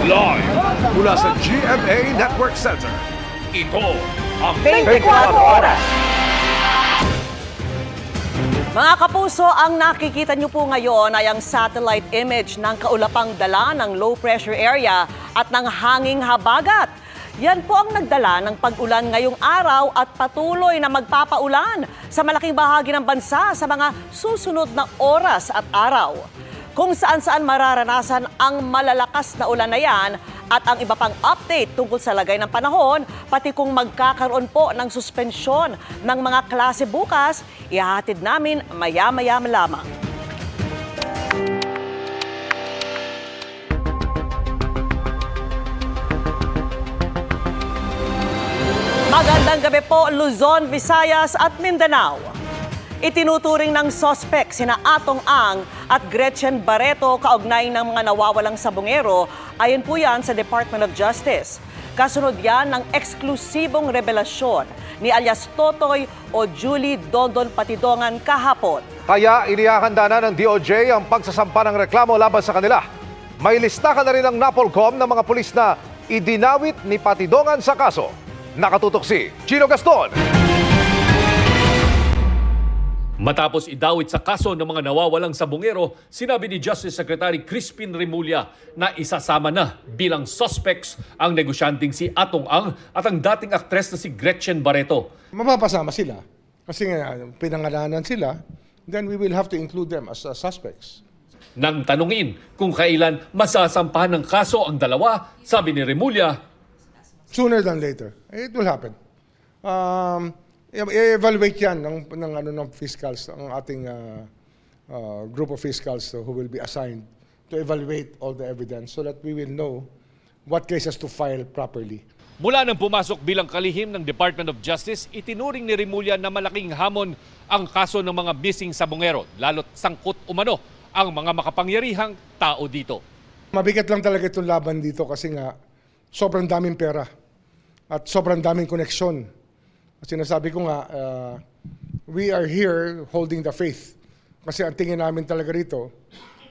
Live mula sa GMA Network Center. Ito ang 24 Oras. Mga kapuso, ang nakikita niyo po ngayon ay ang satellite image ng kaulapang dala ng low pressure area at ng hanging habagat. Yan po ang nagdala ng pag-ulan ngayong araw at patuloy na magpapaulan sa malaking bahagi ng bansa sa mga susunod na oras at araw. Kung saan-saan mararanasan ang malalakas na ulan na yan at ang iba pang update tungkol sa lagay ng panahon, pati kung magkakaroon po ng suspensyon ng mga klase bukas, ihahatid namin maya-maya lamang. Magandang gabi po, Luzon, Visayas at Mindanao. Itinuturing ng sospek sina Atong Ang at Gretchen Barreto kaugnay ng mga nawawalang sabongero, ayon po yan sa Department of Justice. Kasunod yan ng eksklusibong revelasyon ni alias Totoy o Julie Dondon Patidongan kahapon. Kaya inihahanda na ng DOJ ang pagsasampa ng reklamo laban sa kanila. May listahan na rin ng NAPOLCOM ng mga pulis na idinawit ni Patidongan sa kaso. Nakatutok si Chino Gaston. Matapos idawit sa kaso ng mga nawawalang sabongero, sinabi ni Justice Secretary Crispin Remulla na isasama na bilang suspects ang negosyanteng si Atong Ang at ang dating aktres na si Gretchen Barreto. Mapapasama sila kasi nga pinangalanan sila, then we will have to include them as suspects. Nang tanungin kung kailan masasampahan ng kaso ang dalawa, sabi ni Remulla, sooner than later. It will happen. I-evaluate yan ng fiscals, ang ating group of fiscals who will be assigned to evaluate all the evidence so that we will know what cases to file properly. Mula nang pumasok bilang kalihim ng Department of Justice, itinuring ni Remulla na malaking hamon ang kaso ng mga missing sabongero, lalo't sangkot umano ang mga makapangyarihang tao dito. Mabigat lang talaga itong laban dito kasi nga sobrang daming pera at sobrang daming koneksyon. Sinasabi ko nga, we are here holding the faith. Kasi ang tingin namin talaga rito,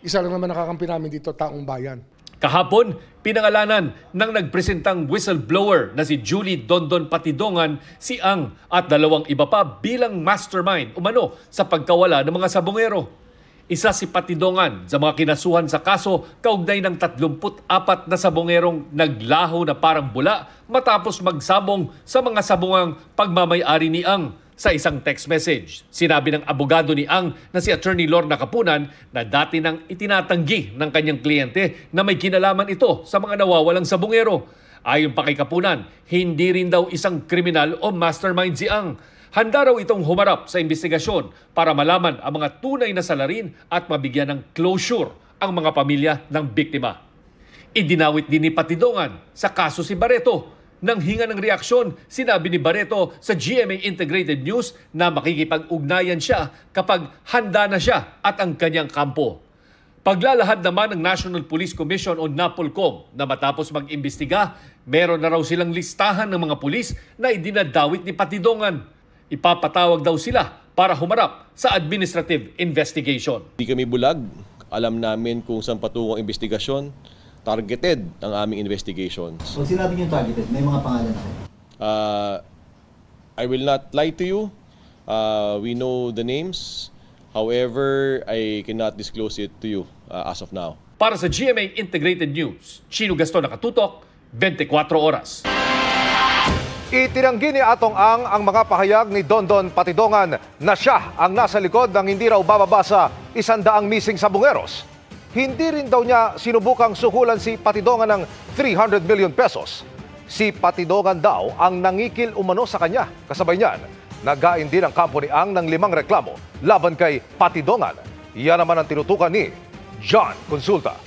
isa lang naman nakakampi namin dito, taong bayan. Kahapon, pinangalanan ng nagpresentang whistleblower na si Julie Dondon Patidongan, si Ang at dalawang iba pa bilang mastermind umano sa pagkawala ng mga sabongero. Isa si Patidongan sa mga kinasuhan sa kaso kaugnay ng 34 na sabongerong naglaho na parang bula matapos magsabong sa mga sabungang pagmamay-ari ni Ang sa isang text message. Sinabi ng abogado ni Ang na si Attorney Lorna Kapunan na dati nang itinatanggi ng kanyang kliyente na may kinalaman ito sa mga nawawalang sabongero. Ayon pa kay Kapunan, hindi rin daw isang kriminal o mastermind si Ang. Handa raw itong humarap sa investigasyon para malaman ang mga tunay na salarin at mabigyan ng closure ang mga pamilya ng biktima. Idinawit din ni Patidongan sa kaso si Barreto. Nang hinga ng reaksyon, sinabi ni Barreto sa GMA Integrated News na makikipag-ugnayan siya kapag handa na siya at ang kanyang kampo. Paglalahad naman ng National Police Commission o NAPOLCOM na matapos mag-imbestiga, meron na raw silang listahan ng mga pulis na idinadawit ni Patidongan. Ipapatawag daw sila para humarap sa administrative investigation. Hindi kami bulag. Alam namin kung saan patungo ang investigasyon. Targeted ang aming investigation. Pag sinabi niyo targeted, may mga pangalan ako. I will not lie to you. We know the names. However, I cannot disclose it to you as of now. Para sa GMA Integrated News, Chino Gaston, nakatutok, 24 Oras. Itinanggi ni Atong Ang mga pahayag ni Dondon Patidongan na siya ang nasa likod ng hindi raw bababa sa 100 missing sabongeros. Hindi rin daw niya sinubukang suhulan si Patidongan ng 300 million pesos. Si Patidongan daw ang nangikil umano sa kanya. Kasabay niyan, nagain din ang kampo ni Ang ng 5 reklamo laban kay Patidongan. Yan naman ang tinutukan ni John Consulta.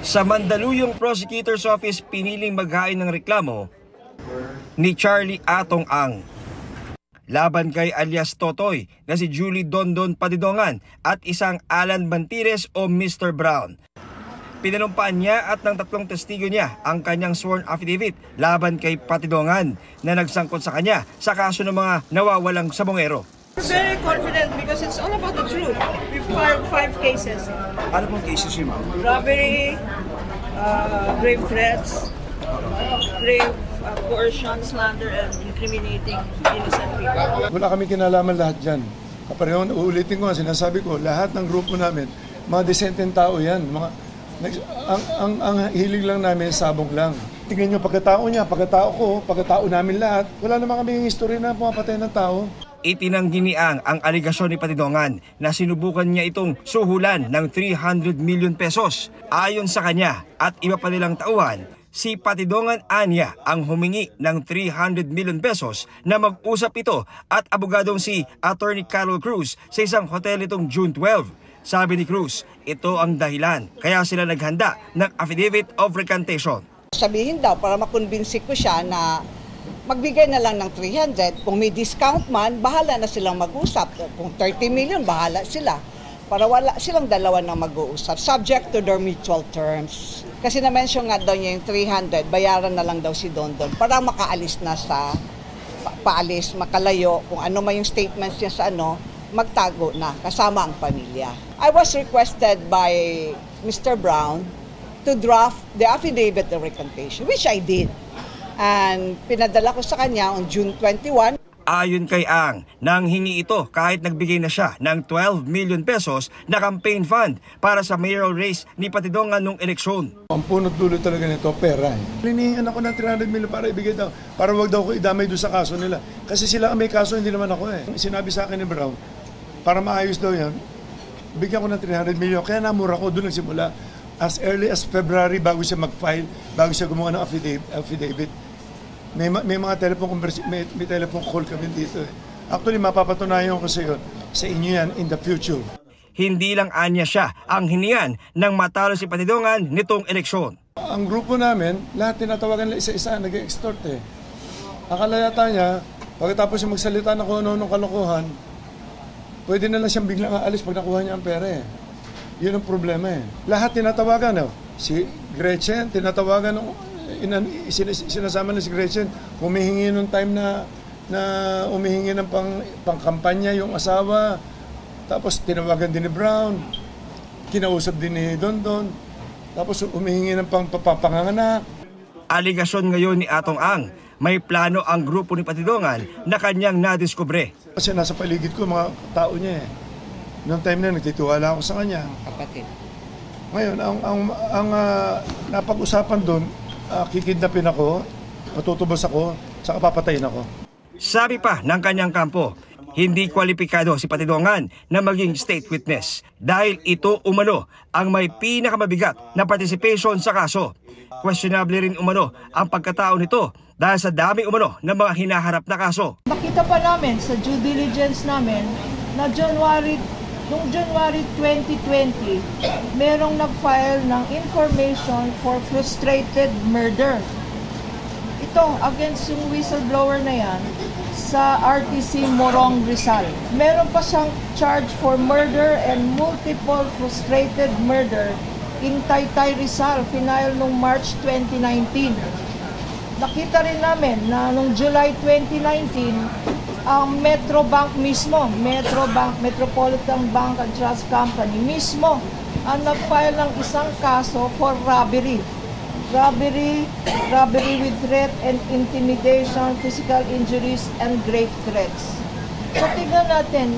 Sa Mandaluyong Prosecutor's Office, piniling maghain ng reklamo ni Charlie Atong Ang laban kay alias Totoy na si Julie Dondon Patidongan at isang Alan Bantires o Mr. Brown. Pinanumpaan niya at ng 3 testigo niya ang kanyang sworn affidavit laban kay Patidongan na nagsangkot sa kanya sa kaso ng mga nawawalang sabongero. very confident because it's all about the truth. We filed 5 cases. Ano pong cases yun, ma'am? Robbery, grave threats, grave coercion, slander, and incriminating innocent people. Wala kami kinalaman lahat dyan. Kapareho, uulitin ko, sinasabi ko, lahat ng grupo namin, mga desenteng tao yan. Ang hilig lang namin, sabong lang. Tingnan nyo, pagkatao niya, pagkatao ko, pagkatao namin lahat, wala naman kami history na pumapatay ng tao. Itinanggi ni Ang aligasyon ni Patidongan na sinubukan niya itong suhulan ng 300 million pesos. Ayon sa kanya at iba pa nilang tauhan, si Patidongan anya ang humingi ng 300 million pesos na mag-usap ito at abogadong si Attorney Carol Cruz sa isang hotel itong June 12. Sabi ni Cruz, ito ang dahilan kaya sila naghanda ng affidavit of recantation. Sabihin daw para makonbinsi ko siya na magbigay na lang ng 300. Kung may discount man, bahala na silang mag-usap. Kung 30 million, bahala sila. Para wala silang dalawa na mag-uusap, subject to their mutual terms. Kasi na-mention nga daw niya yung 300, bayaran na lang daw si Dondon para makaalis na sa paalis, makalayo, kung ano man yung statements niya sa magtago na kasama ang pamilya. I was requested by Mr. Brown to draft the affidavit of recantation, which I did. And pinadala ko sa kanya on June 21. Ayon kay Ang, nanghingi ito kahit nagbigay na siya ng 12 million pesos na campaign fund para sa mayoral race ni Patidongan nung eleksyon. Ang punot dulo talaga nito, pera. Linihingan ako ng 300 million para ibigay daw, para wag daw ko idamay doon sa kaso nila. Kasi sila ang may kaso, hindi naman ako eh. Sinabi sa akin ni Brown, para maayos daw yan, bigyan ko ng 300 million. Kaya namura ko, doon nagsimula. As early as February, bago siya mag-file, bago siya gumawa ng affidavit. May mga may telephone call kami dito eh. Actually, mapapatunayan ko sa inyo yan in the future. Hindi lang anya siya ang hiniyan ng matalo si Patidongan nitong eleksyon. Ang grupo namin, lahat tinatawagan nila isa-isa, nag-extort eh. Akala yata niya, pagkatapos yung magsalita na kung ano-anong kalokohan, pwede na lang siyang biglang aalis pag nakuha niya ang pera eh. Yun ang problema eh. Lahat tinatawagan. Si Gretchen, tinatawagan, sinasama na si Gretchen, humihingi nung time na humihingi ng pangkampanya yung asawa. Tapos tinawagan din ni Brown, kinausap din ni Dondon, tapos humihingi ng papanganganak. Aligasyon ngayon ni Atong Ang, may plano ang grupo ni Patidongan na kanyang nadiskubre. Kasi nasa paligid ko mga tao niya eh. Noong time na nagtitiwala ako sa kanya. Kapatid. Ngayon, ang napag-usapan doon, kikidnapin ako, matutubos ako, saka papatayin ako. Sabi pa ng kanyang kampo, hindi kwalipikado si Patidongan na maging state witness dahil ito umano ang may pinakamabigat na participation sa kaso. Questionable rin umano ang pagkatao nito dahil sa dami umano ng mga hinaharap na kaso. Nakita pa namin sa due diligence namin na noong January 2020, merong nag-file ng information for frustrated murder. Ito, against yung whistleblower na yan, sa RTC Morong Rizal. Meron pa siyang charge for murder and multiple frustrated murder in Taytay Rizal, final noong March 2019. Nakita rin namin na noong July 2019, ang Metrobank mismo, Metropolitan Bank and Trust Company mismo ang nag-file ng isang kaso for robbery. Robbery with threat and intimidation, physical injuries, and grave threats. So tingnan natin,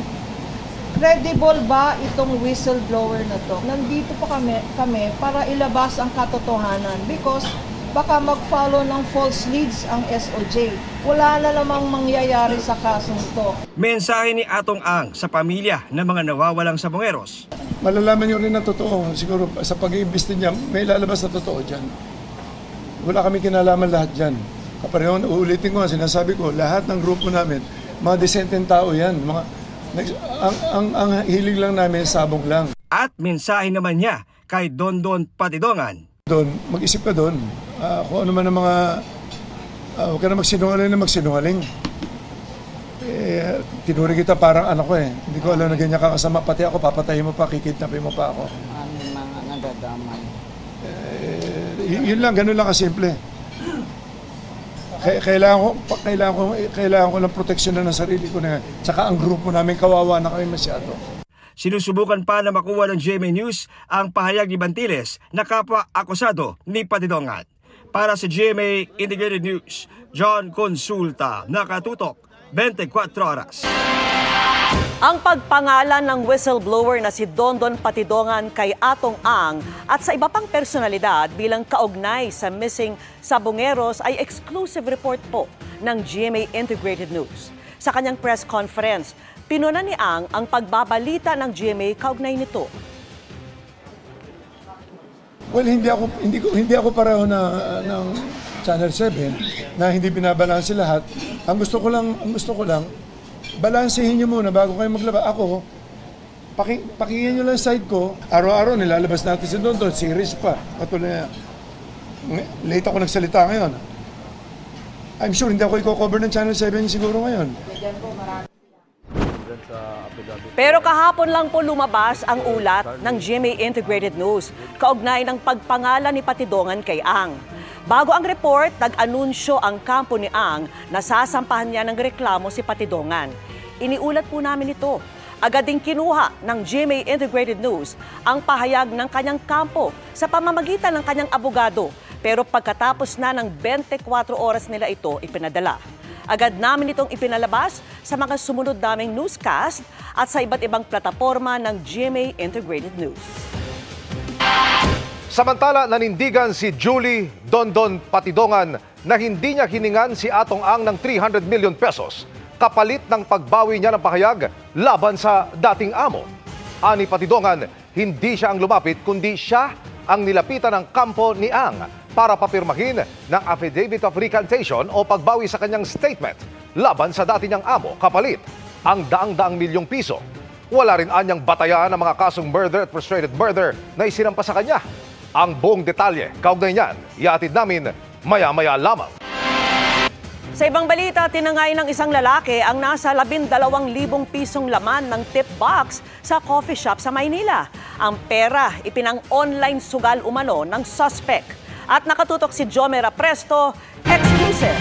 credible ba itong whistleblower na to? Nandito pa kami para ilabas ang katotohanan because baka mag-follow ng false leads ang SOJ. Wala na namang mangyayari sa kasong ito. Mensahe ni Atong Ang sa pamilya ng mga nawawalang sabongeros. Malalaman nyo rin na totoo. Siguro sa pag-iimbesti niya, may lalabas na totoo dyan. Wala kami kinalaman lahat dyan. Kapareho, uulitin ko, sinasabi ko, lahat ng grupo namin, mga desenteng tao yan. Ang hilig lang namin, sabong lang. At mensahe naman niya kay Dondon Patidongan. Mag-isip ka doon. Kung ano man ang mga, huwag ka na magsinungaling. Tinuri kita parang anak ko eh. Hindi ko alam na ganyan kakasama. Pati ako, papatayin mo pa, kikidnapin mo pa ako. Ano mga nadadamay? Yun lang, ganun lang kasimple. Kailangan ko ng proteksyon ng sarili ko na. Tsaka ang grupo namin kawawa na kami masyado. Sinusubukan pa na makuha ng GMA News ang pahayag ni Bantiles na kapwa akusado ni Patidongan. Para sa GMA Integrated News, John Consulta, nakatutok 24 oras. Ang pagpangalan ng whistleblower na si Dondon Patidongan kay Atong Ang at sa iba pang personalidad bilang kaugnay sa missing sabongeros ay exclusive report po ng GMA Integrated News. Sa kanyang press conference, pinuna ni Ang pagbabalita ng GMA kaugnay nito. Well, hindi ako pareho ng Channel 7 na hindi binabalanse lahat. Ang gusto ko lang balansehin niyo muna bago kayo maglabas. Ako, pakinggan niyo lang side ko. Araw-araw nilalabas natin si Dondon, series pa. Patuloy na. Late ako nagsalita ngayon. I'm sure hindi ako i-cover ng Channel 7 siguro ngayon. Pero kahapon lang po lumabas ang ulat ng GMA Integrated News kaugnay ng pagpangalan ni Patidongan kay Ang. Bago ang report, nag-anunsyo ang kampo ni Ang na sasampahan niya ng reklamo si Patidongan. Iniulat po namin ito. Agad ding kinuha ng GMA Integrated News ang pahayag ng kanyang kampo sa pamamagitan ng kanyang abogado. Pero pagkatapos na ng 24 oras nila ito ipinadala. Agad namin itong ipinalabas sa mga sumunod naming newscast at sa iba't ibang plataforma ng GMA Integrated News. Samantala, nanindigan si Julie Dondon Patidongan na hindi niya hiningan si Atong Ang ng 300 million pesos kapalit ng pagbawi niya ng pahayag laban sa dating amo. Ani Patidongan, hindi siya ang lumapit kundi siya ang nilapitan ng kampo ni Ang para papirmahin ng affidavit of recantation o pagbawi sa kanyang statement laban sa dati niyang amo kapalit ang daang-daang milyong piso. Wala rin anyang batayan ng mga kasong murder at frustrated murder na isinampa sa kanya. Ang buong detalye, kaugnay niyan, iatid namin maya-maya lamang. Sa ibang balita, tinangay ng isang lalaki ang nasa 12,000 pisong laman ng tip box sa coffee shop sa Maynila. Ang pera, ipinang-online sugal umano ng suspect. At nakatutok si Jomera Presto, exclusive.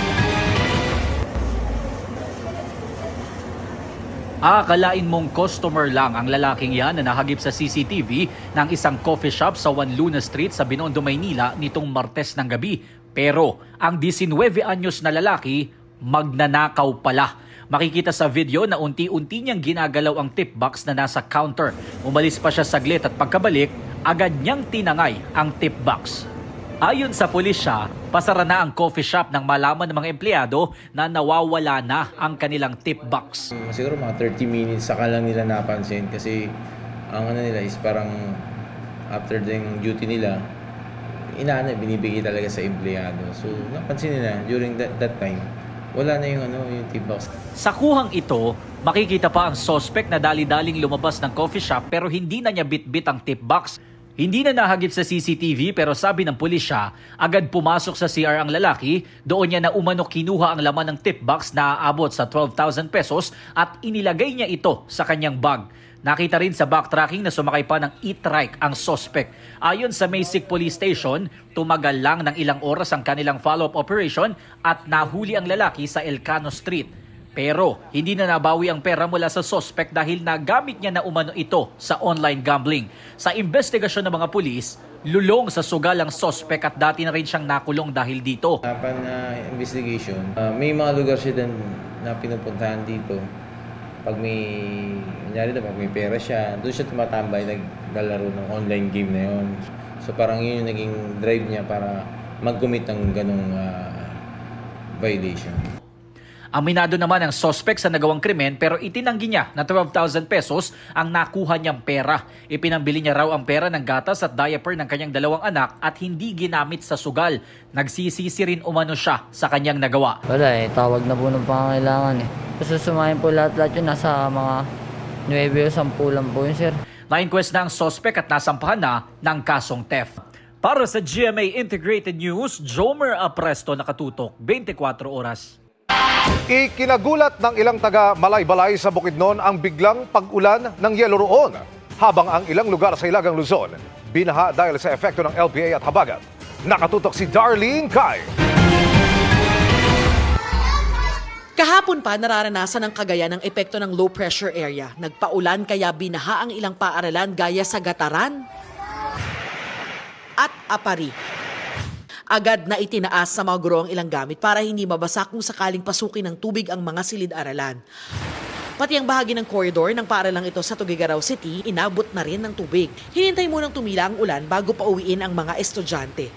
Akalain mong customer lang ang lalaking yan na nahagip sa CCTV ng isang coffee shop sa Juan Luna Street sa Binondo, Maynila nitong Martes ng gabi. Pero ang 19 anyos na lalaki, magnanakaw pala. Makikita sa video na unti-unti niyang ginagalaw ang tip box na nasa counter. Umalis pa siya saglit at pagkabalik, agad niyang tinangay ang tip box. Ayon sa pulisya, pasara na ang coffee shop nang malaman ng mga empleyado na nawawala na ang kanilang tip box. Siguro mga 30 minutes saka lang nila napansin kasi ang ano nila is parang after yung duty nila, binibigay talaga sa empleyado. So napansin nila during that time, wala na yung tip box. Sa kuhang ito, makikita pa ang suspect na dali-daling lumabas ng coffee shop pero hindi na niya bit-bit ang tip box. Hindi na nahagip sa CCTV pero sabi ng pulisya, agad pumasok sa CR ang lalaki, doon niya na umano kinuha ang laman ng tip box na aabot sa 12,000 pesos at inilagay niya ito sa kanyang bag. Nakita rin sa backtracking na sumakay pa ng e-trike ang suspect. Ayon sa Maysik Police Station, tumagal lang ng ilang oras ang kanilang follow-up operation at nahuli ang lalaki sa Elcano Street. Pero hindi na nabawi ang pera mula sa suspect dahil nagamit niya na umano ito sa online gambling. Sa investigasyon ng mga pulis, lulong sa sugal ang suspect at dati na rin siyang nakulong dahil dito. Upon investigation, may mga lugar siya din na pinupuntahan dito. Pag may pera siya, doon siya tumatambay, naglalaro ng online game na yun. So parang yun yung naging drive niya para mag-commit ng ganong violation. Aminado naman ang suspect sa nagawang krimen pero itinanggi niya na 12,000 pesos ang nakuha niyang pera. Ipinambili niya raw ang pera ng gatas at diaper ng kanyang 2 anak at hindi ginamit sa sugal. Nagsisisi rin umano siya sa kanyang nagawa. Wala tawag na po ng pangangailangan Kasi sumayin po lahat yun, nasa mga 9 o 10 lang po yun, sir. Na-inquest na ang suspect at nasampahan na ng kasong theft. Para sa GMA Integrated News, Jomer Apresto, nakatutok 24 oras. Ikinagulat ng ilang taga Malay-Balay sa Bukidnon ang biglang pag-ulan ng yelo roon, habang ang ilang lugar sa Ilagang Luzon binaha dahil sa epekto ng LPA at habagat. Nakatutok si Darlene Kai. Kahapon pa nararanasan ng Cagayan ang epekto ng low pressure area. Nagpaulan kaya binaha ang ilang paaralan gaya sa Gataran at Apari. Agad na itinaas sa mga guro ang ilang gamit para hindi mabasa kung sakaling pasukin ng tubig ang mga silid-aralan. Pati ang bahagi ng corridor ng paaralang ito sa Tuguegarao City, inabot na rin ng tubig. Hinintay munang tumila ang ulan bago pa uwiin ang mga estudyante.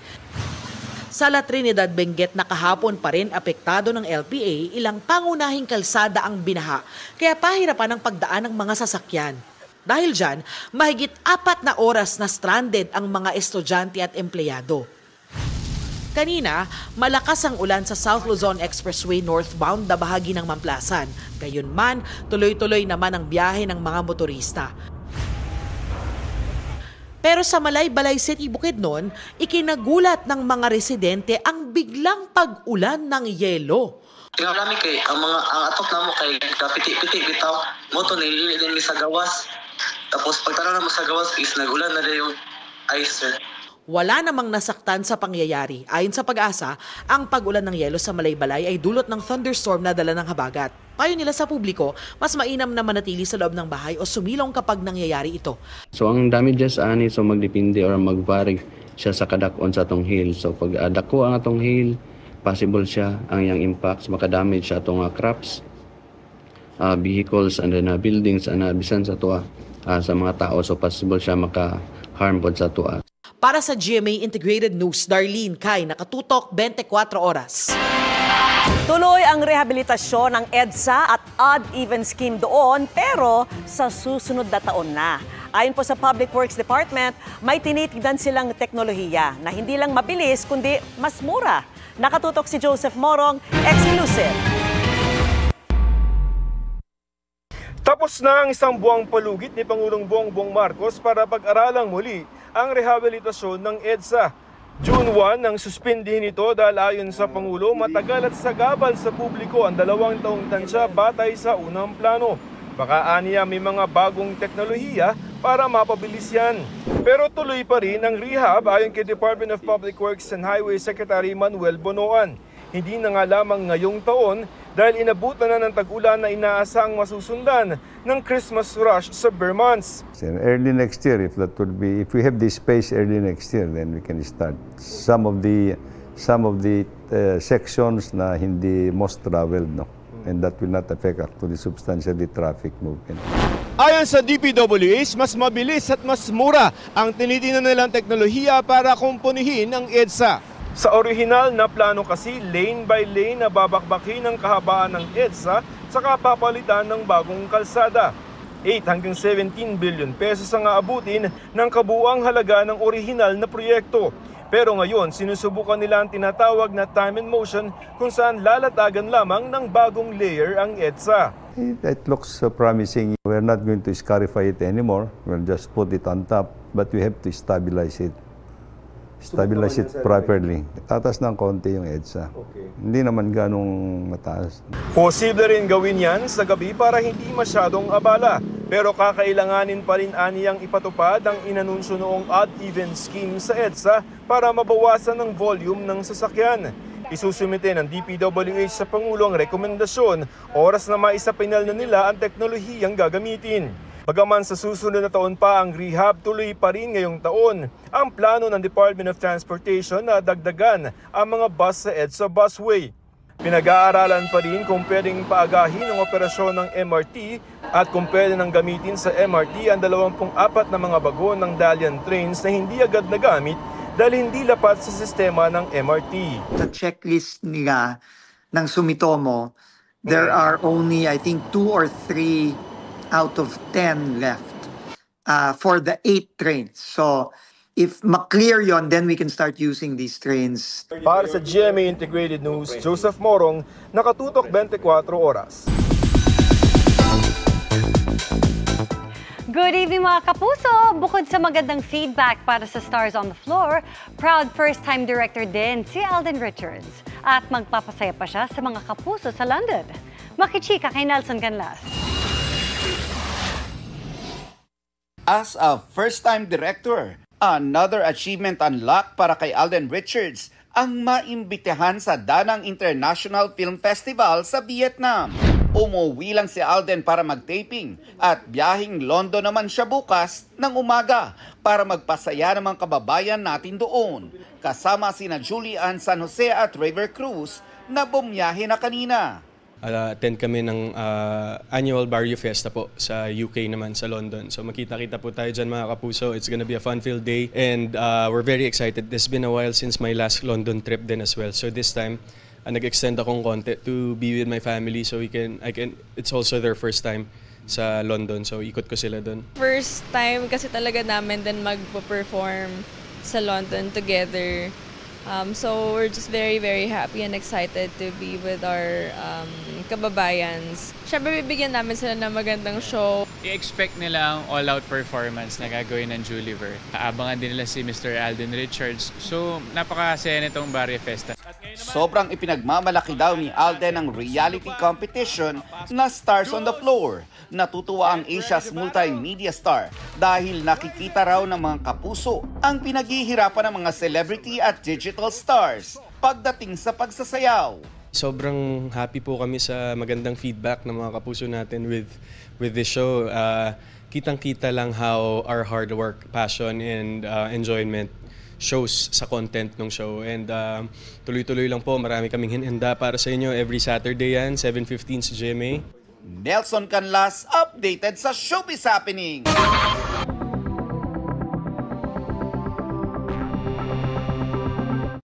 Sa La Trinidad, Benguet na kahapon pa rin apektado ng LPA, ilang pangunahing kalsada ang binaha, kaya pahirapan ang pagdaan ng mga sasakyan. Dahil dyan, mahigit 4 na oras na stranded ang mga estudyante at empleyado. Kanina, malakas ang ulan sa South Luzon Expressway northbound na bahagi ng Mamplasan. Gayunman, tuloy-tuloy naman ang biyahe ng mga motorista. Pero sa Malay-Balay City, Bukidnon, ikinagulat ng mga residente ang biglang pag-ulan ng yelo. Tingnan namin kay ang atop na mo kay kapiti-piti bitaw mo to nilili din sa gawas. Tapos pagtara na mo sa gawas is nagulan na rin yung ice, sir. Wala namang nasaktan sa pangyayari. Ayon sa Pag-asa, ang pag-ulan ng yelo sa Malay-Balay ay dulot ng thunderstorm na dala ng habagat. Payo nila sa publiko, mas mainam na manatili sa loob ng bahay o sumilong kapag nangyayari ito. So ang damages ani so magdepende or magvary siya sa kadakon sa atong hill. So pag dako ang atong hill, possible siya ang iyang impacts makadamage sa atong crops, vehicles and buildings and bisan sa tuwa sa mga tao, so possible siya maka-harm pod sa tuwa. Para sa GMA Integrated News, Darlene Kai, nakatutok 24 oras. Tuloy ang rehabilitasyon ng EDSA at odd-even scheme doon, pero sa susunod na taon na. Ayon po sa Public Works Department, may tinitignan silang teknolohiya na hindi lang mabilis kundi mas mura. Nakatutok si Joseph Morong, exclusive. Tapos na ang isang buwang palugit ni Pangulong Bongbong Marcos para pag-aralang muli ang rehabilitasyon ng EDSA. June 1 nang suspindihin ito dahil ayon sa Pangulo, matagal at sagabal sa publiko ang 2 taong tansya batay sa unang plano. Baka aniya may mga bagong teknolohiya para mapabilis yan. Pero tuloy pa rin ang rehab ayon kay Department of Public Works and Highway Secretary Manuel Bonoan. Hindi na nga lamang ngayong taon dahil inabutan na ng tag-ulan na inaasang masusundan ng Christmas rush sa bare months. Early next year, if we have this space early next year, then we can start. Some of the sections na hindi most traveled, no? And that will not affect actually substantially traffic movement. Ayon sa DPWH, mas mabilis at mas mura ang tinitingnan nilang teknolohiya para kumpunihin ang EDSA. Sa orihinal na plano kasi, lane by lane na babakbakin ang kahabaan ng EDSA sa kapapalitan ng bagong kalsada. 8 hanggang 17 billion pesos ang aabutin ng kabuuang halaga ng orihinal na proyekto. Pero ngayon, sinusubukan nila ang tinatawag na time and motion kung saan lalatagan lamang ng bagong layer ang EDSA. It looks promising. We're not going to scarify it anymore. We'll just put it on top, but we have to stabilize it. Stabilize it properly. Tatas ng konti yung EDSA. Okay. Hindi naman ganong mataas. Posible rin gawin yan sa gabi para hindi masyadong abala. Pero kakailanganin pa rin aniyang ipatupad ang inanunsyo noong odd-even scheme sa EDSA para mabawasan ang volume ng sasakyan. Isusumite ng DPWH sa Pangulo ang rekomendasyon, oras na maisapinal na nila ang teknolohiyang gagamitin. Bagaman sa susunod na taon pa ang rehab, tuloy pa rin ngayong taon ang plano ng Department of Transportation na dagdagan ang mga bus sa EDSA busway. Pinag-aaralan pa rin kung pwedeng paagahin ang operasyon ng MRT at kung pwede nang gamitin sa MRT ang 24 na mga bagon ng Dalian trains na hindi agad nagamit dahil hindi lapat sa sistema ng MRT. Sa checklist nila ng Sumitomo, there are only I think 2 or 3 out of 10 left for the 8 trains. So if maklear yon, then we can start using these trains. Para sa GMA Integrated News, Joseph Morong, nakatutok 24 oras. Good evening mga kapuso! Bukod sa magandang feedback para sa Stars on the Floor, proud first-time director din si Alden Richards. At magpapasaya pa siya sa mga kapuso sa London. Makichika kay Nelson Canlas. As a first-time director, another achievement unlocked para kay Alden Richards ang maimbitahan sa Danang International Film Festival sa Vietnam. Umuwi lang si Alden para mag-taping at biyaheng London naman siya bukas ng umaga para magpasaya ng mga kababayan natin doon. Kasama sina Julian San Jose at River Cruz na bumiyahe na kanina. Attend kami ng annual Barrio Fiesta po sa UK naman, sa London. So makita-kita po tayo dyan mga kapuso. It's gonna be a fun-filled day and we're very excited. It's been a while since my last London trip din as well. So this time, nag-extend akong konti to be with my family so it's also their first time sa London. So ikot ko sila doon. First time kasi talaga namin din magpo-perform sa London together. So we're just very, very happy and excited to be with our kababayans. Siyempre, bibigyan namin sila ng magandang show. I-expect nila ang all-out performance na gagawin ng Juliver. Aabangan din nila si Mr. Alden Richards. So, napakasaya nitong Barrio Fiesta. Sobrang ipinagmamalaki daw ni Alden ang reality competition na Stars on the Floor. Natutuwa ang Asia's multimedia star dahil nakikita raw ng mga kapuso ang pinaghihirapan ng mga celebrity at digital stars pagdating sa pagsasayaw. Sobrang happy po kami sa magandang feedback ng mga kapuso natin with this show. Kitang-kita lang how our hard work, passion, and enjoyment shows sa content ng show. And tuloy-tuloy lang po, marami kaming hinanda para sa inyo. Every Saturday yan, 7:15 sa GMA. Nelson Canlas, updated sa Showbiz Happening.